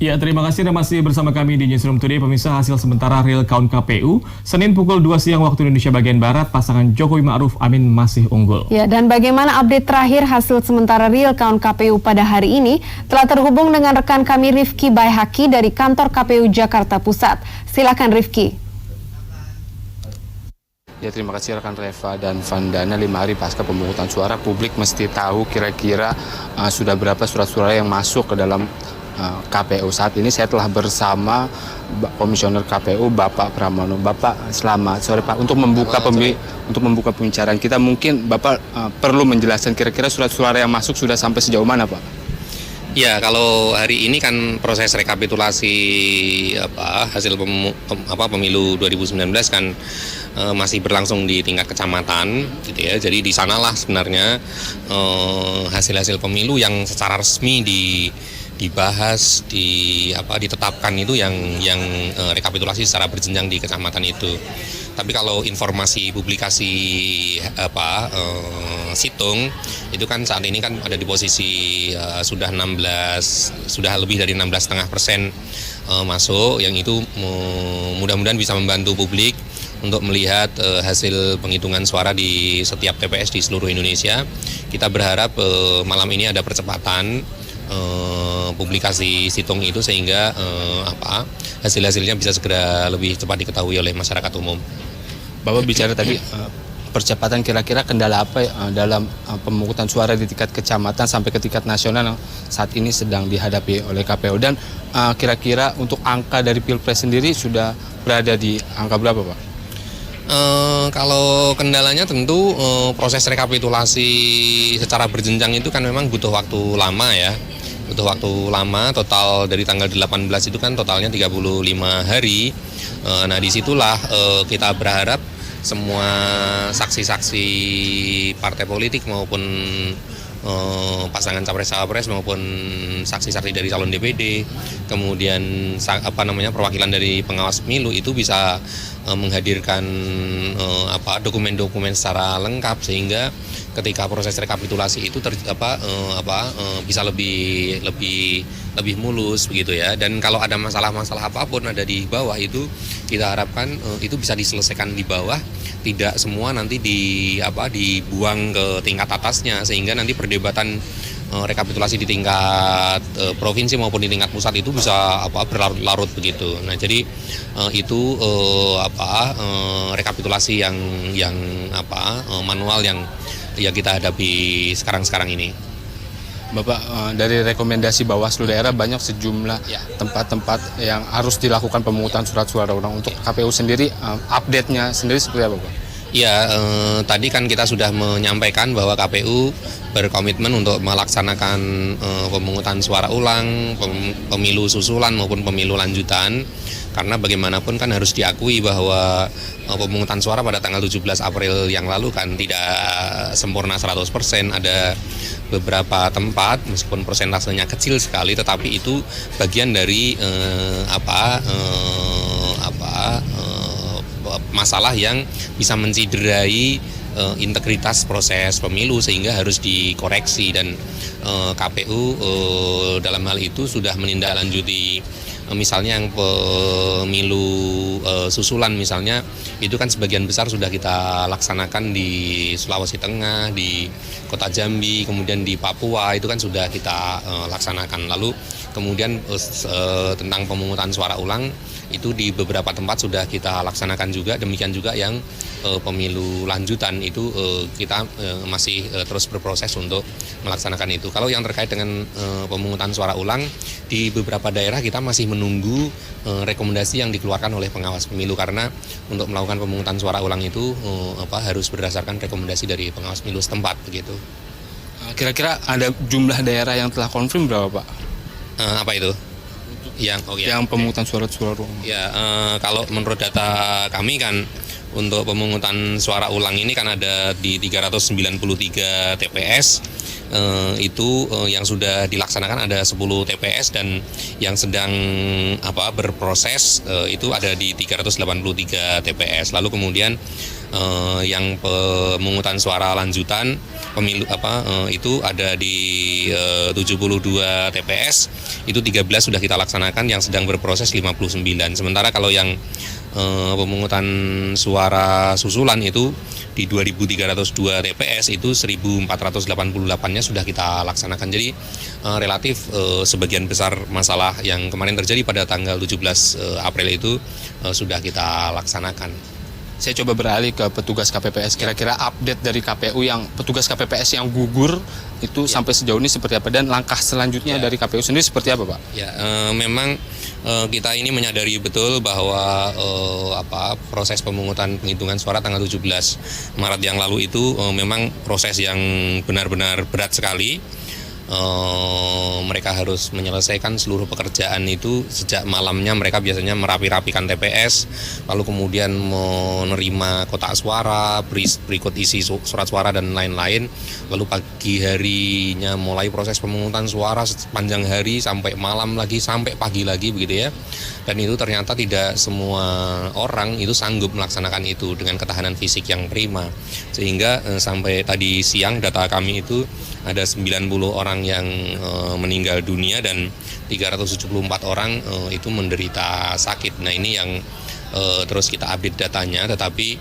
Ya, terima kasih Anda masih bersama kami di Newsroom Today. Pemirsa, hasil sementara real count KPU, Senin pukul 2 siang waktu Indonesia bagian Barat, pasangan Jokowi Ma'ruf Amin masih unggul. Ya, dan bagaimana update terakhir hasil sementara real count KPU pada hari ini? Telah terhubung dengan rekan kami Rifki Baihaki dari kantor KPU Jakarta Pusat. Silakan Rifki. Ya, terima kasih rekan Reva dan Vandana. 5 hari pasca pemungutan suara, publik mesti tahu kira-kira sudah berapa surat suara yang masuk ke dalam KPU. Saat ini saya telah bersama Komisioner KPU Bapak Pramono. Bapak, selamat sore Pak. Untuk membuka pembicaraan kita, mungkin Bapak perlu menjelaskan kira-kira surat suara yang masuk sudah sampai sejauh mana Pak? Ya, kalau hari ini kan proses rekapitulasi hasil pemilu 2019 kan masih berlangsung di tingkat kecamatan, gitu ya. Jadi di sanalah sebenarnya hasil-hasil pemilu yang secara resmi dibahas, ditetapkan itu yang rekapitulasi secara berjenjang di kecamatan itu. Tapi kalau informasi publikasi situng itu kan saat ini kan ada di posisi sudah lebih dari 16,5% masuk, yang itu mudah-mudahan bisa membantu publik untuk melihat hasil penghitungan suara di setiap TPS di seluruh Indonesia. Kita berharap malam ini ada percepatan publikasi situng itu sehingga hasil-hasilnya bisa segera lebih cepat diketahui oleh masyarakat umum. Bapak bicara tadi percepatan, kira-kira kendala apa dalam pemungutan suara di tingkat kecamatan sampai ke tingkat nasional yang saat ini sedang dihadapi oleh KPU, dan kira-kira untuk angka dari Pilpres sendiri sudah berada di angka berapa Pak? Kalau kendalanya tentu proses rekapitulasi secara berjenjang itu kan memang butuh waktu lama ya. Butuh waktu lama, total dari tanggal 18 itu kan totalnya 35 hari. Nah, disitulah kita berharap semua saksi-saksi partai politik maupun pasangan capres-cawapres maupun saksi-saksi dari calon DPD, kemudian perwakilan dari pengawas pemilu itu bisa menghadirkan dokumen-dokumen secara lengkap sehingga ketika proses rekapitulasi itu bisa lebih mulus begitu ya. Dan kalau ada masalah-masalah apapun ada di bawah itu kita harapkan itu bisa diselesaikan di bawah, tidak semua nanti dibuang ke tingkat atasnya sehingga nanti perdebatan rekapitulasi di tingkat provinsi maupun di tingkat pusat itu bisa berlarut-larut begitu. Nah, jadi itu rekapitulasi yang manual yang kita hadapi sekarang ini. Bapak, dari rekomendasi Bawaslu daerah banyak sejumlah tempat-tempat yang harus dilakukan pemungutan surat suara ulang. Untuk KPU sendiri, update-nya sendiri seperti apa Pak? Ya, tadi kan kita sudah menyampaikan bahwa KPU berkomitmen untuk melaksanakan pemungutan suara ulang, pemilu susulan maupun pemilu lanjutan. Karena bagaimanapun kan harus diakui bahwa pemungutan suara pada tanggal 17 April yang lalu kan tidak sempurna 100%. Ada beberapa tempat meskipun persentasenya kecil sekali tetapi itu bagian dari masalah yang bisa menciderai integritas proses pemilu sehingga harus dikoreksi, dan KPU dalam hal itu sudah menindaklanjuti misalnya yang pemilu susulan misalnya itu kan sebagian besar sudah kita laksanakan di Sulawesi Tengah, di Kota Jambi, kemudian di Papua itu kan sudah kita laksanakan. Lalu kemudian tentang pemungutan suara ulang itu di beberapa tempat sudah kita laksanakan juga, demikian juga yang pemilu lanjutan itu kita masih terus berproses untuk melaksanakan itu. Kalau yang terkait dengan pemungutan suara ulang di beberapa daerah kita masih menunggu rekomendasi yang dikeluarkan oleh pengawas pemilu, karena untuk melakukan pemungutan suara ulang itu harus berdasarkan rekomendasi dari pengawas pemilu setempat begitu. Kira-kira ada jumlah daerah yang telah konfirm berapa Pak? Apa itu? Yang pemungutan suara ulang. Ya, kalau menurut data kami kan untuk pemungutan suara ulang ini kan ada di 393 TPS. Yang sudah dilaksanakan ada 10 TPS dan yang sedang berproses itu ada di 383 TPS. Lalu kemudian yang pemungutan suara lanjutan pemilu itu ada di 72 TPS, itu 13 sudah kita laksanakan, yang sedang berproses 59. Sementara kalau yang pemungutan suara susulan itu di 2.302 TPS itu 1.488-nya sudah kita laksanakan. Jadi relatif sebagian besar masalah yang kemarin terjadi pada tanggal 17 April itu sudah kita laksanakan. Saya coba beralih ke petugas KPPS. Kira-kira update dari KPU yang petugas KPPS yang gugur itu sampai sejauh ini seperti apa, dan langkah selanjutnya dari KPU sendiri seperti apa, Pak? Ya, memang kita ini menyadari betul bahwa proses pemungutan penghitungan suara tanggal 17 Maret yang lalu itu memang proses yang benar-benar berat sekali. Mereka harus menyelesaikan seluruh pekerjaan itu sejak malamnya. Mereka biasanya merapi-rapikan TPS, lalu kemudian menerima kotak suara, berikut isi surat suara dan lain-lain. Lalu pagi harinya mulai proses pemungutan suara sepanjang hari sampai malam lagi, sampai pagi lagi begitu ya. Dan itu ternyata tidak semua orang itu sanggup melaksanakan itu dengan ketahanan fisik yang prima. Sehingga sampai tadi siang data kami itu ada 90 orang yang meninggal dunia dan 374 orang itu menderita sakit. Nah, ini yang terus kita update datanya, tetapi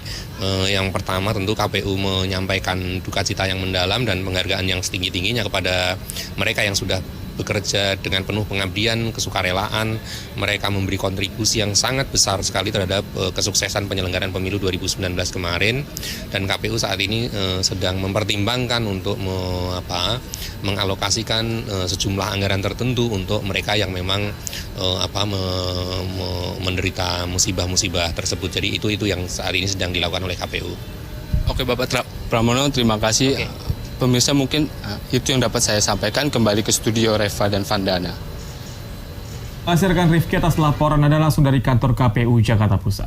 yang pertama tentu KPU menyampaikan duka cita yang mendalam dan penghargaan yang setinggi-tingginya kepada mereka yang sudah bekerja dengan penuh pengabdian, kesukarelaan. Mereka memberi kontribusi yang sangat besar sekali terhadap kesuksesan penyelenggaraan pemilu 2019 kemarin, dan KPU saat ini sedang mempertimbangkan untuk mengalokasikan sejumlah anggaran tertentu untuk mereka yang memang menderita musibah-musibah tersebut. Jadi itu yang saat ini sedang dilakukan oleh KPU. Oke, Bapak Pramono, terima kasih. Oke. Pemirsa, mungkin itu yang dapat saya sampaikan. Kembali ke studio Reva dan Vandana. Hasilkan Rifki atas laporan Anda langsung dari kantor KPU Jakarta Pusat.